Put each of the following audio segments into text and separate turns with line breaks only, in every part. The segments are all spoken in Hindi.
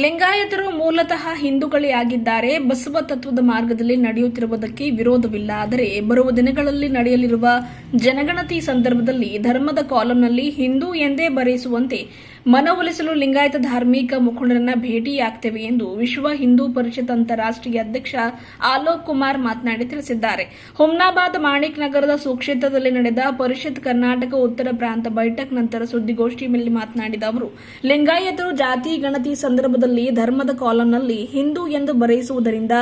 ಲಿಂಗಾಯತರು ಮೂಲತಃ ಹಿಂದೂಗಳೇ ಆಗಿದ್ದಾರೆ. ಬಸವ ತತ್ವದ ಮಾರ್ಗದಲ್ಲಿ ನಡೆಯುತ್ತಿರುವುದಕ್ಕೆ ವಿರೋಧವಿಲ್ಲ. ಆದರೆ ಬರುವ ದಿನಗಳಲ್ಲಿ ನಡೆಯಲಿರುವ ಜನಗಣತಿ ಸಂದರ್ಭದಲ್ಲಿ ಧರ್ಮದ ಕಾಲಂನಲ್ಲಿ ಹಿಂದೂ ಎಂದೇ ಬರೆಸುವಂತೆ ಮನವೊಲಿಸಲು ಲಿಂಗಾಯತ ಧಾರ್ಮಿಕ ಮುಖಂಡರನ್ನ ಭೇಟಿಯಾಗ್ತೇವೆ ಎಂದು ವಿಶ್ವ ಹಿಂದೂ ಪರಿಷತ್ ಅಂತಾರಾಷ್ಟ್ರೀಯ ಅಧ್ಯಕ್ಷ ಆಲೋಕ್ ಕುಮಾರ್ ಮಾತನಾಡಿ ತಿಳಿಸಿದ್ದಾರೆ. ಹುಮ್ನಾಬಾದ್ ಮಾಣಿಕ್ ನಗರದ ಸುಕ್ಷೇತ್ರದಲ್ಲಿ ನಡೆದ ಪರಿಷತ್ ಕರ್ನಾಟಕ ಉತ್ತರ ಪ್ರಾಂತ ಬೈಠಕ್ ನಂತರ ಸುದ್ದಿಗೋಷ್ಠಿಯಲ್ಲಿ ಮಾತನಾಡಿದ ಅವರು, ಲಿಂಗಾಯತರು ಜಾತಿ ಗಣತಿ ಸಂದರ್ಭದಲ್ಲಿ ಧರ್ಮದ ಕಾಲಂನಲ್ಲಿ ಹಿಂದೂ ಎಂದು ಬರೆಸುವುದರಿಂದ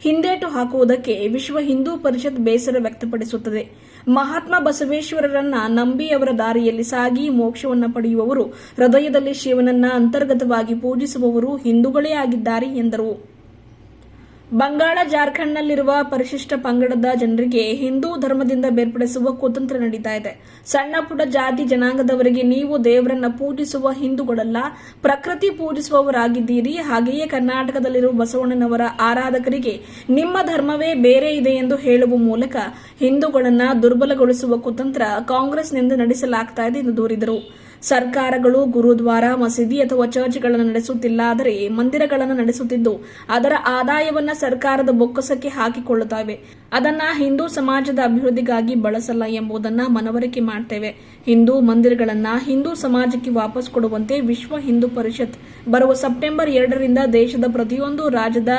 ಹಿಂದೇಟು ಹಾಕುವುದಕ್ಕೆ ವಿಶ್ವ ಹಿಂದೂ ಪರಿಷತ್ ಬೇಸರ ವ್ಯಕ್ತಪಡಿಸುತ್ತದೆ. ಮಹಾತ್ಮ ಬಸವೇಶ್ವರರನ್ನ ನಂಬಿ ಅವರ ದಾರಿಯಲ್ಲಿ ಸಾಗಿ ಮೋಕ್ಷವನ್ನು ಪಡೆಯುವವರು, ಹೃದಯದಲ್ಲಿ ಶಿವನನ್ನ ಅಂತರ್ಗತವಾಗಿ ಪೂಜಿಸುವವರು ಹಿಂದೂಗಳೇ ಆಗಿದ್ದಾರೆ ಎಂದರು. ಬಂಗಾಳ, ಜಾರ್ಖಂಡ್ನಲ್ಲಿರುವ ಪರಿಶಿಷ್ಟ ಪಂಗಡದ ಜನರಿಗೆ ಹಿಂದೂ ಧರ್ಮದಿಂದ ಬೇರ್ಪಡಿಸುವ ಕುತಂತ್ರ ನಡೀತಾ ಇದೆ. ಸಣ್ಣ ಪುಟ್ಟ ಜಾತಿ ಜನಾಂಗದವರಿಗೆ ನೀವು ದೇವರನ್ನ ಪೂಜಿಸುವ ಹಿಂದೂಗಳಲ್ಲ, ಪ್ರಕೃತಿ ಪೂಜಿಸುವವರಾಗಿದ್ದೀರಿ. ಹಾಗೆಯೇ ಕರ್ನಾಟಕದಲ್ಲಿರುವ ಬಸವಣ್ಣನವರ ಆರಾಧಕರಿಗೆ ನಿಮ್ಮ ಧರ್ಮವೇ ಬೇರೆ ಇದೆ ಎಂದು ಹೇಳುವ ಮೂಲಕ ಹಿಂದೂಗಳನ್ನ ದುರ್ಬಲಗೊಳಿಸುವ ಕುತಂತ್ರ ಕಾಂಗ್ರೆಸ್ನಿಂದ ನಡೆಸಲಾಗ್ತಾ ಇದೆ ಎಂದು ದೂರಿದರು. ಸರ್ಕಾರಗಳು ಗುರುದ್ವಾರ, ಮಸೀದಿ ಅಥವಾ ಚರ್ಚ್ಗಳನ್ನು ನಡೆಸುತ್ತಿಲ್ಲ, ಆದರೆ ಮಂದಿರಗಳನ್ನು ನಡೆಸುತ್ತಿದ್ದು ಅದರ ಆದಾಯವನ್ನ ಸರ್ಕಾರದ ಬೊಕ್ಕಸಕ್ಕೆ ಹಾಕಿಕೊಳ್ಳುತ್ತವೆ. ಅದನ್ನ ಹಿಂದೂ ಸಮಾಜದ ಅಭಿವೃದ್ಧಿಗಾಗಿ ಬಳಸಲ್ಲ ಎಂಬುದನ್ನ ಮನವರಿಕೆ ಮಾಡ್ತೇವೆ. ಹಿಂದೂ ಮಂದಿರಗಳನ್ನ ಹಿಂದೂ ಸಮಾಜಕ್ಕೆ ವಾಪಸ್ ಕೊಡುವಂತೆ ವಿಶ್ವ ಹಿಂದೂ ಪರಿಷತ್ ಬರುವ ಸೆಪ್ಟೆಂಬರ್ 2ರಿಂದ ದೇಶದ ಪ್ರತಿಯೊಂದು ರಾಜ್ಯದ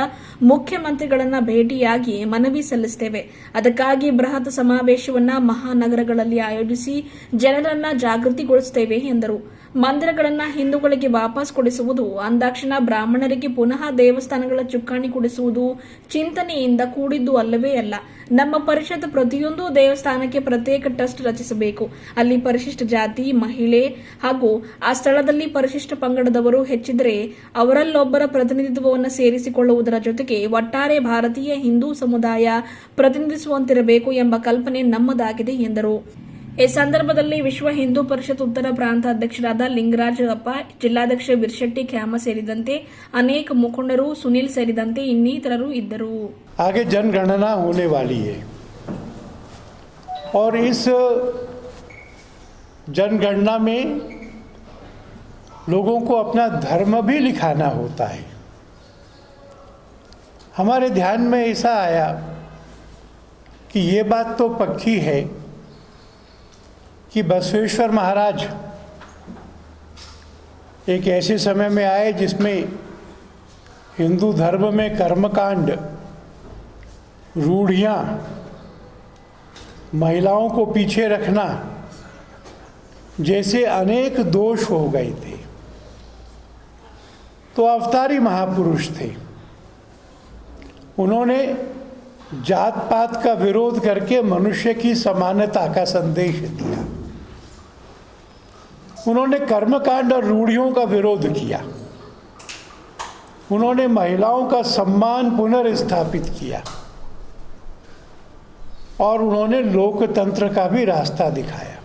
ಮುಖ್ಯಮಂತ್ರಿಗಳನ್ನ ಭೇಟಿಯಾಗಿ ಮನವಿ ಸಲ್ಲಿಸುತ್ತೇವೆ. ಅದಕ್ಕಾಗಿ ಬೃಹತ್ ಸಮಾವೇಶವನ್ನ ಮಹಾನಗರಗಳಲ್ಲಿ ಆಯೋಜಿಸಿ ಜನರನ್ನ ಜಾಗೃತಿಗೊಳಿಸುತ್ತೇವೆ ಎಂದರು. ಮಂದಿರಗಳನ್ನ ಹಿಂದೂಗಳಿಗೆ ವಾಪಸ್ ಕೊಡಿಸುವುದು, ಅಂದಾಕ್ಷಣ ಬ್ರಾಹ್ಮಣರಿಗೆ ಪುನಃ ದೇವಸ್ಥಾನಗಳ ಚುಕ್ಕಾಣಿ ಕೊಡಿಸುವುದು ಚಿಂತನೆಯಿಂದ ಕೂಡಿದ್ದು ಅಲ್ಲವೇ ಅಲ್ಲ. ನಮ್ಮ ಪರಿಷತ್ ಪ್ರತಿಯೊಂದು ದೇವಸ್ಥಾನಕ್ಕೆ ಪ್ರತ್ಯೇಕ ಟ್ರಸ್ಟ್ ರಚಿಸಬೇಕು. ಅಲ್ಲಿ ಪರಿಶಿಷ್ಟ ಜಾತಿ, ಮಹಿಳೆ ಹಾಗೂ ಆ ಸ್ಥಳದಲ್ಲಿ ಪರಿಶಿಷ್ಟ ಪಂಗಡದವರು ಹೆಚ್ಚಿದರೆ ಅವರಲ್ಲೊಬ್ಬರ ಪ್ರತಿನಿಧಿತ್ವವನ್ನು ಸೇರಿಸಿಕೊಳ್ಳುವುದರ ಜೊತೆಗೆ ಒಟ್ಟಾರೆ ಭಾರತೀಯ ಹಿಂದೂ ಸಮುದಾಯ ಪ್ರತಿನಿಧಿಸುವಂತಿರಬೇಕು ಎಂಬ ಕಲ್ಪನೆ ನಮ್ಮದಾಗಿದೆ ಎಂದರು. ಈ ಸಂದರ್ಭದಲ್ಲಿ ವಿಶ್ವ ಹಿಂದೂ ಪರಿಷತ್ ಉತ್ತರ ಪ್ರಾಂತ ಅಧ್ಯಕ್ಷರಾದ ಲಿಂಗರಾಜ ಅಪ್ಪ, ಜಿಲ್ಲಾಧ್ಯಕ್ಷ ಬಿರ್ಶೆಟ್ಟಿ ಖ್ಯಾಮ ಸೇರಿದಂತೆ ಅನೇಕ ಮುಖಂಡರು, ಸುನಿಲ್ ಸೇರಿದಂತೆ ಇನ್ನಿತರರು ಇದ್ದರು.
आगे जनगणना होने वाली है और इस जनगणना में लोगों को अपना धर्म भी लिखाना होता है. हमारे ध्यान में ऐसा आया कि ये बात तो पक्की है कि बसवेश्वर महाराज एक ऐसे समय में आए जिसमें हिंदू धर्म में कर्मकांड, रूढ़ियाँ, महिलाओं को पीछे रखना जैसे अनेक दोष हो गए थे. तो अवतारी महापुरुष थे. उन्होंने जात पात का विरोध करके मनुष्य की समानता का संदेश दिया. उन्होंने कर्मकांड और रूढ़ियों का विरोध किया. उन्होंने महिलाओं का सम्मान पुनर्स्थापित किया और उन्होंने लोकतंत्र का भी रास्ता दिखाया.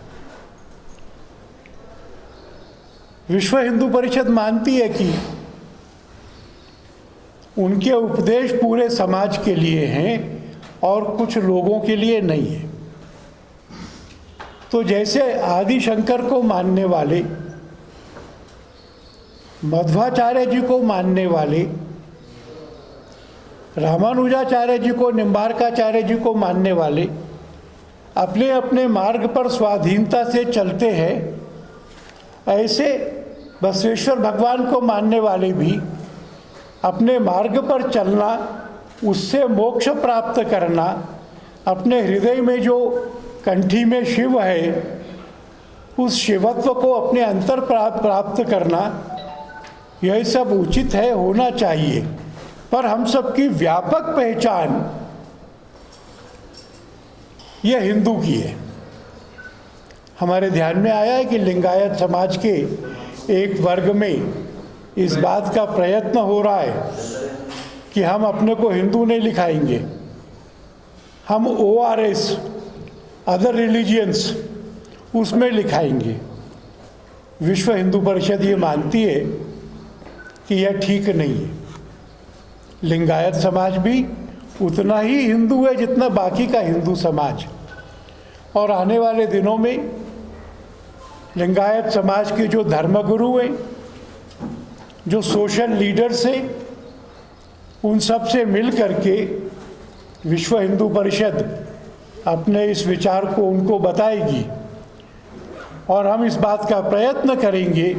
विश्व हिंदू परिषद मानती है कि उनके उपदेश पूरे समाज के लिए हैं और कुछ लोगों के लिए नहीं है. तो जैसे आदि शंकर को मानने वाले, मध्वाचार्य जी को मानने वाले, रामानुजाचार्य जी को, निम्बारकाचार्य जी को मानने वाले अपने अपने मार्ग पर स्वाधीनता से चलते हैं, ऐसे बसवेश्वर भगवान को मानने वाले भी अपने मार्ग पर चलना, उससे मोक्ष प्राप्त करना, अपने हृदय में जो कंठी में शिव है उस शिवत्व को अपने अंतर प्राप्त करना, यह सब उचित है, होना चाहिए. पर हम सबकी व्यापक पहचान यह हिंदू की है. हमारे ध्यान में आया है कि लिंगायत समाज के एक वर्ग में इस बात का प्रयत्न हो रहा है कि हम अपने को हिंदू नहीं लिखाएंगे, हम ORS, अदर रिलीजियंस, उसमें लिखाएंगे. विश्व हिंदू परिषद ये मानती है कि यह ठीक नहीं है. लिंगायत समाज भी उतना ही हिंदू है जितना बाकी का हिंदू समाज. और आने वाले दिनों में लिंगायत समाज के जो धर्मगुरु हैं जो सोशल लीडर्स हैं उन सब से मिल करके विश्व हिंदू परिषद अपने इस विचार को उनको बताएगी और हम इस बात का प्रयत्न करेंगे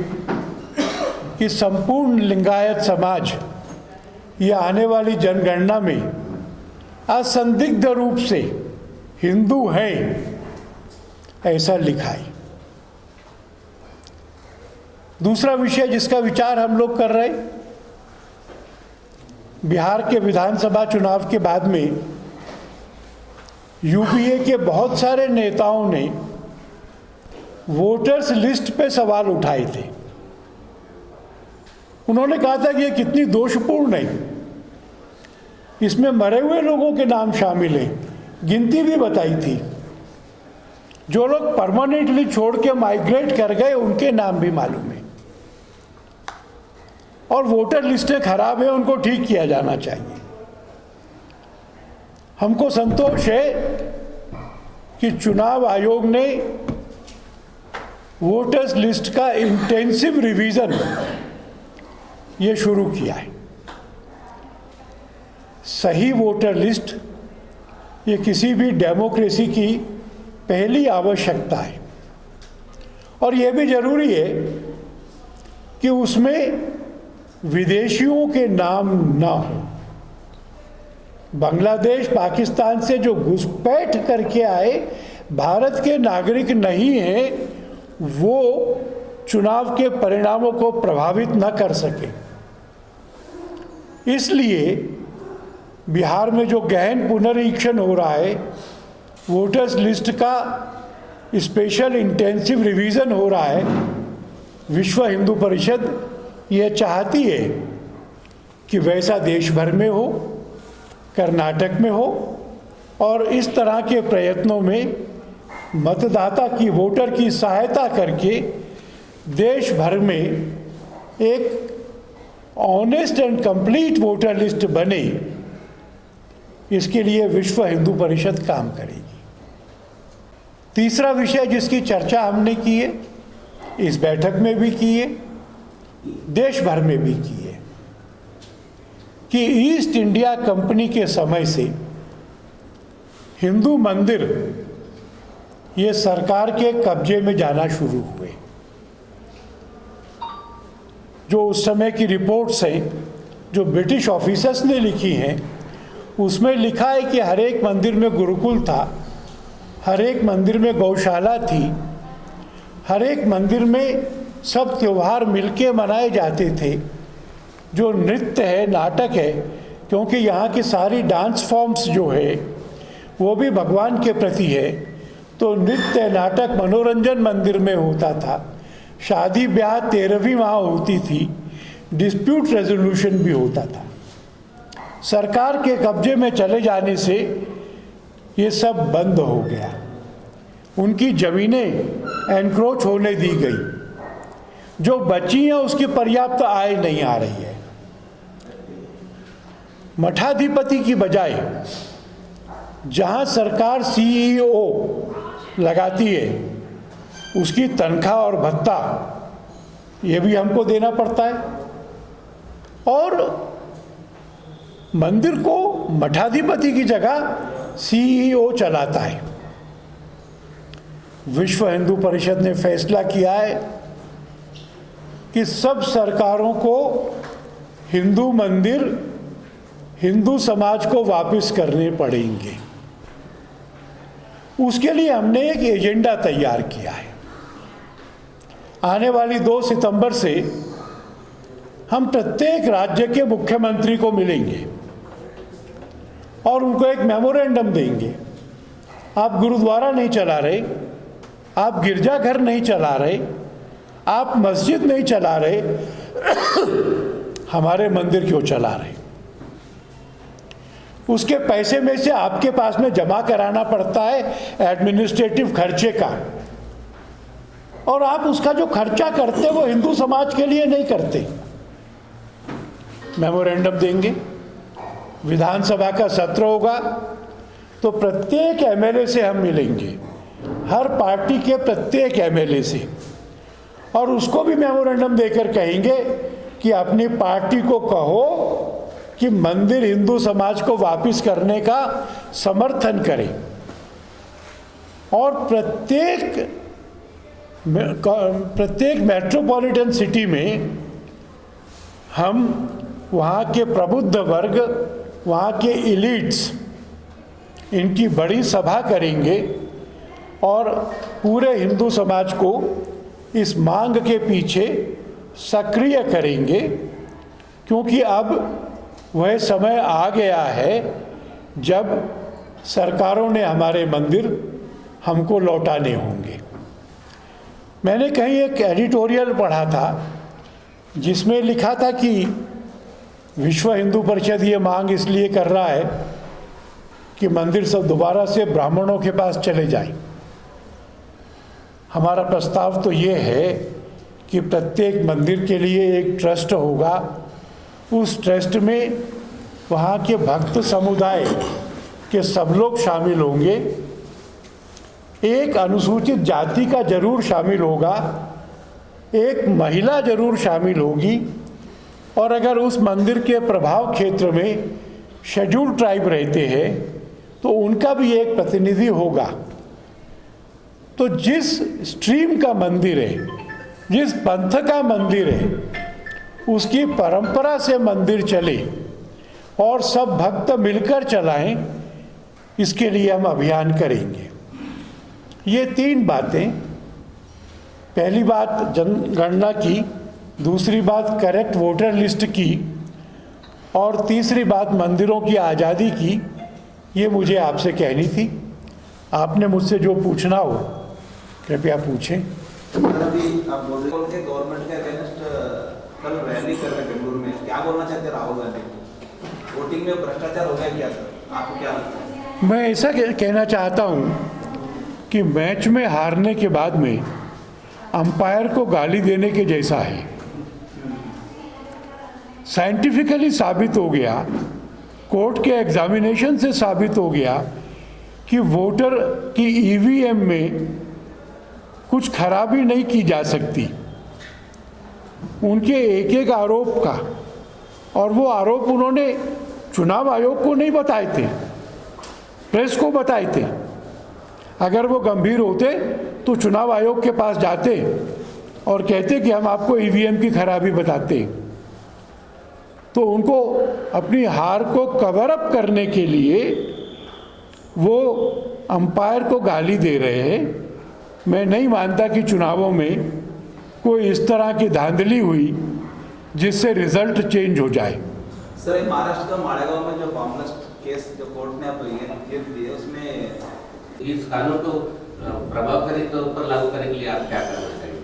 कि संपूर्ण लिंगायत समाज ये आने वाली जनगणना में असंदिग्ध रूप से हिंदू है ऐसा लिखाए। दूसरा विषय जिसका विचार हम लोग कर रहे, बिहार के विधानसभा चुनाव के बाद में यूपीए के बहुत सारे नेताओं ने वोटर्स लिस्ट पे सवाल उठाए थे। उन्होंने कहा था कि ये कितनी दोषपूर्ण है, इसमें मरे हुए लोगों के नाम शामिल हैं, गिनती भी बताई थी। जो लोग परमानेंटली छोड़ के माइग्रेट कर गए उनके नाम भी मालूम है और वोटर लिस्टें खराब है, उनको ठीक किया जाना चाहिए। हमको संतोष है कि चुनाव आयोग ने वोटर्स लिस्ट का इंटेंसिव रिवीजन ये शुरू किया है। सही वोटर लिस्ट ये किसी भी डेमोक्रेसी की पहली आवश्यकता है और ये भी जरूरी है कि उसमें विदेशियों के नाम ना हो। बांग्लादेश पाकिस्तान से जो घुसपैठ करके आए भारत के नागरिक नहीं हैं, वो चुनाव के परिणामों को प्रभावित न कर सके। इसलिए बिहार में जो गहन पुनरीक्षण हो रहा है, वोटर्स लिस्ट का स्पेशल इंटेंसिव रिवीजन हो रहा है, विश्व हिंदू परिषद ये चाहती है कि वैसा देश भर में हो, कर्नाटक में हो और इस तरह के प्रयत्नों में मतदाता की, वोटर की सहायता करके देश भर में एक honest and complete voter list बने, इसके लिए विश्व हिंदू परिषद काम करेगी। तीसरा विषय जिसकी चर्चा हमने की है, इस बैठक में भी की है, देश भर में भी की है, कि ईस्ट इंडिया कंपनी के समय से हिंदू मंदिर ये सरकार के कब्जे में जाना शुरू हुए। जो उस समय की रिपोर्ट्स हैं जो ब्रिटिश ऑफिसर्स ने लिखी हैं, उसमें लिखा है कि हर एक मंदिर में गुरुकुल था, हर एक मंदिर में गौशाला थी, हर एक मंदिर में सब त्यौहार मिलके मनाए जाते थे। जो नृत्य है, नाटक है, क्योंकि यहाँ की सारी डांस फॉर्म्स जो है वो भी भगवान के प्रति है, तो नृत्य नाटक मनोरंजन मंदिर में होता था। शादी ब्याह 13वीं वहाँ होती थी, डिस्प्यूट रेजोल्यूशन भी होता था। सरकार के कब्जे में चले जाने से ये सब बंद हो गया, उनकी ज़मीनें एनक्रोच होने दी गई, जो बची हैं उसकी पर्याप्त आय नहीं आ रही है। मठाधिपति की बजाय जहां सरकार सीईओ लगाती है, उसकी तनख्वाह और भत्ता ये भी हमको देना पड़ता है और मंदिर को मठाधिपति की जगह सीईओ चलाता है। विश्व हिंदू परिषद ने फैसला किया है कि सब सरकारों को हिंदू मंदिर हिंदू समाज को वापस करने पड़ेंगे। उसके लिए हमने एक एजेंडा तैयार किया है। आने वाली 2 सितंबर से हम प्रत्येक राज्य के मुख्यमंत्री को मिलेंगे और उनको एक मेमोरेंडम देंगे। आप गुरुद्वारा नहीं चला रहे, आप गिरजाघर नहीं चला रहे, आप मस्जिद नहीं चला रहे, हमारे मंदिर क्यों चला रहे? उसके पैसे में से आपके पास में जमा कराना पड़ता है एडमिनिस्ट्रेटिव खर्चे का, और आप उसका जो खर्चा करते वो हिंदू समाज के लिए नहीं करते। मेमोरेंडम देंगे, विधानसभा का सत्र होगा तो प्रत्येक एमएलए से हम मिलेंगे, हर पार्टी के प्रत्येक एमएलए से, और उसको भी मेमोरेंडम देकर कहेंगे कि अपनी पार्टी को कहो कि मंदिर हिंदू समाज को वापस करने का समर्थन करे, और प्रत्येक मेट्रोपॉलिटन सिटी में हम वहाँ के प्रबुद्ध वर्ग, वहाँ के एलिट्स, इनकी बड़ी सभा करेंगे और पूरे हिंदू समाज को इस मांग के पीछे सक्रिय करेंगे, क्योंकि अब वह समय आ गया है जब सरकारों ने हमारे मंदिर हमको लौटाने होंगे। मैंने कहीं एक एडिटोरियल पढ़ा था जिसमें लिखा था कि विश्व हिंदू परिषद ये मांग इसलिए कर रहा है कि मंदिर सब दोबारा से ब्राह्मणों के पास चले जाएं। हमारा प्रस्ताव तो ये है कि प्रत्येक मंदिर के लिए एक ट्रस्ट होगा, उस ट्रस्ट में वहाँ के भक्त समुदाय के सब लोग शामिल होंगे, एक अनुसूचित जाति का जरूर शामिल होगा, एक महिला जरूर शामिल होगी, और अगर उस मंदिर के प्रभाव क्षेत्र में शेड्यूल्ड ट्राइब रहते हैं तो उनका भी एक प्रतिनिधि होगा। तो जिस स्ट्रीम का मंदिर है, जिस पंथ का मंदिर है, उसकी परंपरा से मंदिर चले और सब भक्त मिलकर चलाएं, इसके लिए हम अभियान करेंगे। ये 3 बातें, पहली बात जनगणना की, दूसरी बात करेक्ट वोटर लिस्ट की, और तीसरी बात मंदिरों की आज़ादी की, ये मुझे आपसे कहनी थी। आपने मुझसे जो पूछना हो कृपया पूछें।
अभी आप बोल रहे थे गवर्नमेंट के अगेंस्ट कल रैली कर रहे बेंगलुरु में, क्या बोलना चाहते राहुल गांधी? वोटिंग में भ्रष्टाचार हो गया क्या सर, आपको क्या लगता है?
मैं ऐसा कहना चाहता हूँ कि मैच में हारने के बाद में अंपायर को गाली देने के जैसा है। साइंटिफिकली साबित हो गया, कोर्ट के एग्जामिनेशन से साबित हो गया कि वोटर की ईवीएम में कुछ खराबी नहीं की जा सकती। उनके एक आरोप का, और वो आरोप उन्होंने चुनाव आयोग को नहीं बताए थे, प्रेस को बताए थे। अगर वो गंभीर होते तो चुनाव आयोग के पास जाते और कहते कि हम आपको ईवीएम की खराबी बताते। तो उनको अपनी हार को कवर अप करने के लिए वो अंपायर को गाली दे रहे हैं। मैं नहीं मानता कि चुनावों में कोई इस तरह की धांधली हुई जिससे रिजल्ट चेंज हो जाए।
सर, महाराष्ट्र का मालेगांव में जो बॉम्बलेस केस जो कोर्ट ने अब ये दिए, उसमें
इस कानून को प्रभावकारी तौर पर लागू करने के लिए आप क्या करना चाहिए?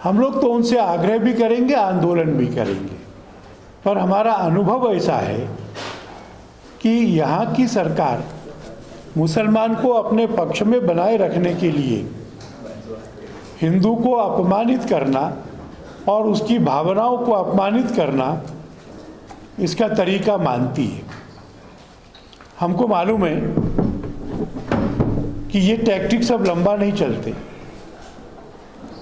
हम लोग तो उनसे आग्रह भी करेंगे, आंदोलन भी करेंगे, पर हमारा अनुभव ऐसा है कि यहाँ की सरकार मुसलमान को अपने पक्ष में बनाए रखने के लिए हिंदू को अपमानित करना और उसकी भावनाओं को अपमानित करना इसका तरीका मानती है। हमको मालूम है कि ये टैक्टिक सब लंबा नहीं चलते,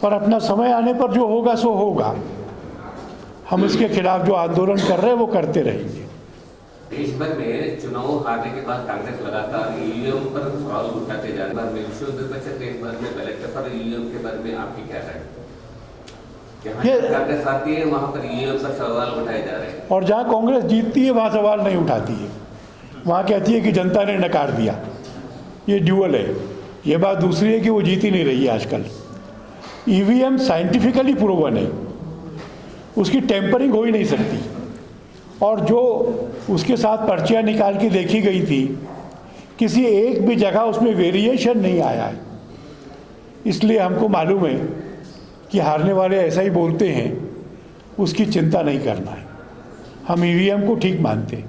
पर अपना समय आने पर जो होगा सो होगा। हम इसके खिलाफ जो आंदोलन कर रहे हैं वो करते रहेंगे।
देश भर में चुनाव हारने के बाद कांग्रेस लगातार ईवीएम पर सवाल उठाते जा रहे हैं। विश्व हिंदू परिषद देश भर में बैलेट पेपर ईवीएम के बारे में आपकी क्या राय है? जहाँ कांग्रेस आती है वहाँ पर ईवीएम पर सवाल उठाए जा रहे हैं, और
जहाँ कांग्रेस जीतती है वहाँ सवाल नहीं उठाती है, वहाँ कहती है कि जनता ने नकार दिया। ये ड्यूअल है। ये बात दूसरी है कि वो जीत ही नहीं रही है आजकल। ईवीएम साइंटिफिकली प्रूवन है, उसकी टेम्परिंग हो ही नहीं सकती, और जो उसके साथ पर्चियाँ निकाल के देखी गई थी, किसी एक भी जगह उसमें वेरिएशन नहीं आया है। इसलिए हमको मालूम है कि हारने वाले ऐसा ही बोलते हैं, उसकी चिंता नहीं करना है। हम ईवीएम को ठीक मानते हैं।